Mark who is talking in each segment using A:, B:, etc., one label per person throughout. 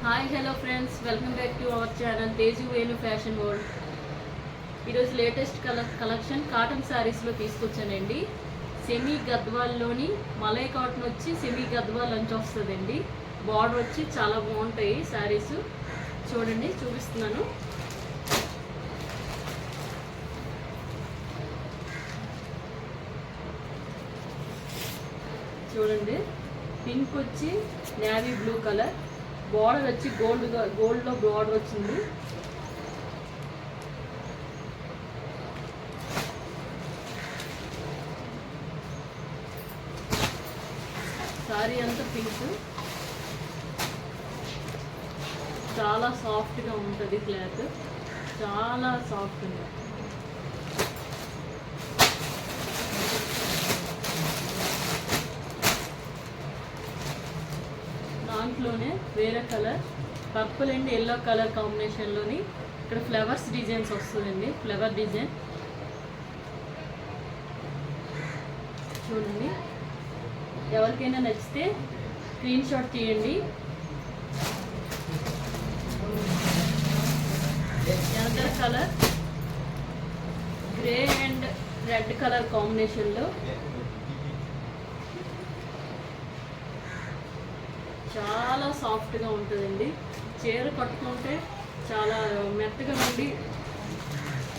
A: Hi hello friends, welcome back to our channel Teju Venu fashion world. ఈరోజు latest collection cotton శారీస్లో తీసుకొచ్చానండి. Semi గద్వాల్లోని malai cotton వచ్చి semi Gadwal అంచు వస్తుందండి. బార్డర్ వచ్చి చాలా బాగుంటాయి శారీస్. చూడండి, చూపిస్తున్నాను. చూడండి, పింక్ వచ్చి నేవీ బ్లూ కలర్, బార్డర్ వచ్చి గోల్డ్లో బార్డర్ వచ్చింది. సారీ అంతా పింక్, చాలా సాఫ్ట్గా ఉంటుంది. క్లాత్ చాలా సాఫ్ట్గా. దాంట్లోనే వేరే colour purple and yellow colour కాంబినేషన్లోని ఇక్కడ ఫ్లవర్స్ డిజైన్స్ వస్తుందండి. ఫ్లవర్ డిజైన్ చూడండి. ఎవరికైనా నచ్చితే స్క్రీన్ షాట్ తీయండి. ఎర్ర colour grey and red colour కాంబినేషన్లో చాలా సాఫ్ట్గా ఉంటుందండి. చీర కట్టుకుంటే చాలా మెత్తగా ఉండి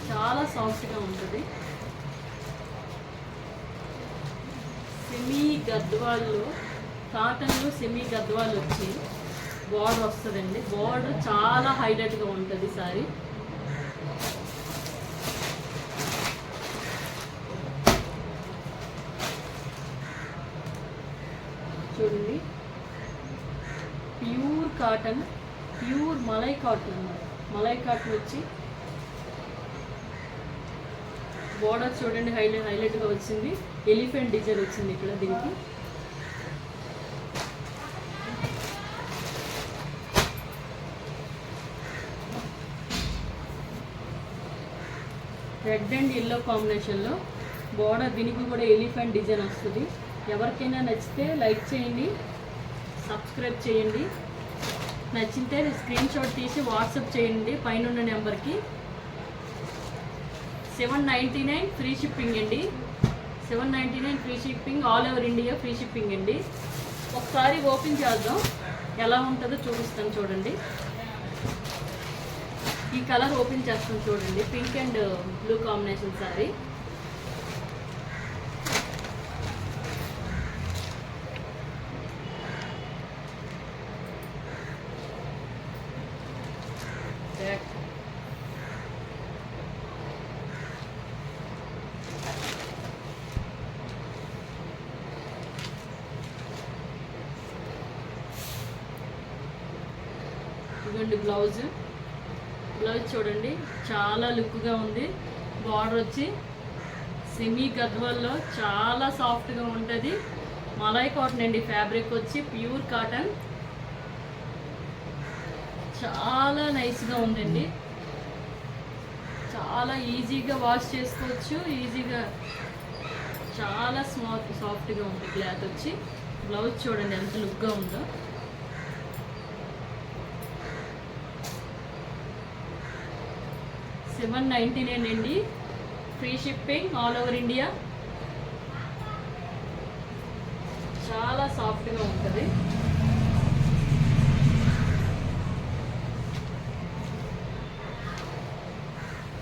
A: చాలా సాఫ్ట్గా ఉంటుంది. సెమీ గద్వాల్లో కాటన్లో సెమీ గద్వాల్ వచ్చి బార్డర్ వస్తుందండి. బార్డర్ చాలా హైలైట్గా ఉంటుంది సారీ. చూడండి, pure cotton, pure malai cotton అన్నమాట. మలై కాటన్ వచ్చి బార్డర్ చూడండి, హైలైట్గా వచ్చింది. ఎలిఫెంట్ డిజైన్ వచ్చింది ఇక్కడ. దీనికి రెడ్ అండ్ ఎల్లో కాంబినేషన్లో బార్డర్. దీనికి కూడా ఎలిఫెంట్ డిజైన్ వస్తుంది. ఎవరికైనా నచ్చితే లైక్ చేయండి, సబ్స్క్రైబ్ చేయండి. నచ్చితే స్క్రీన్ షాట్ తీసి వాట్సాప్ చేయండి పైన ఉన్న నెంబర్కి. 799 ఫ్రీ షిప్పింగ్ అండి. 799 free shipping, all over India free shipping అండి. ఒకసారి ఓపెన్ చేద్దాం, ఎలా ఉంటుందో చూపిస్తాను. చూడండి, ఈ కలర్ ఓపెన్ చేస్తాను. చూడండి, pink and blue combination sorry. ఇదిగోండి బ్లౌజ్. బ్లౌజ్ చూడండి, చాలా లుక్గా ఉంది. బార్డర్ వచ్చి సెమీ గద్వాల్లో చాలా సాఫ్ట్గా ఉంటుంది. మలై కాటన్ అండి. ఫ్యాబ్రిక్ వచ్చి ప్యూర్ కాటన్, చాలా నైస్గా ఉందండి. చాలా ఈజీగా వాష్ చేసుకోవచ్చు. ఈజీగా చాలా సాఫ్ట్గా ఉంది క్లాత్ వచ్చి. బ్లౌజ్ చూడండి ఎంత లుక్గా ఉందో. $799 అండి. Free shipping, all over India. చాలా సాఫ్ట్గా ఉంటుంది.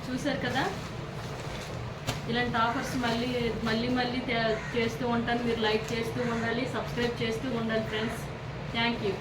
A: చూసారు కదా, ఇలాంటి ఆఫర్స్ మళ్ళీ చేస్తూ ఉంటాను. మీరు లైక్ చేస్తూ ఉండాలి, సబ్స్క్రైబ్ చేస్తూ ఉండాలి ఫ్రెండ్స్. Thank you.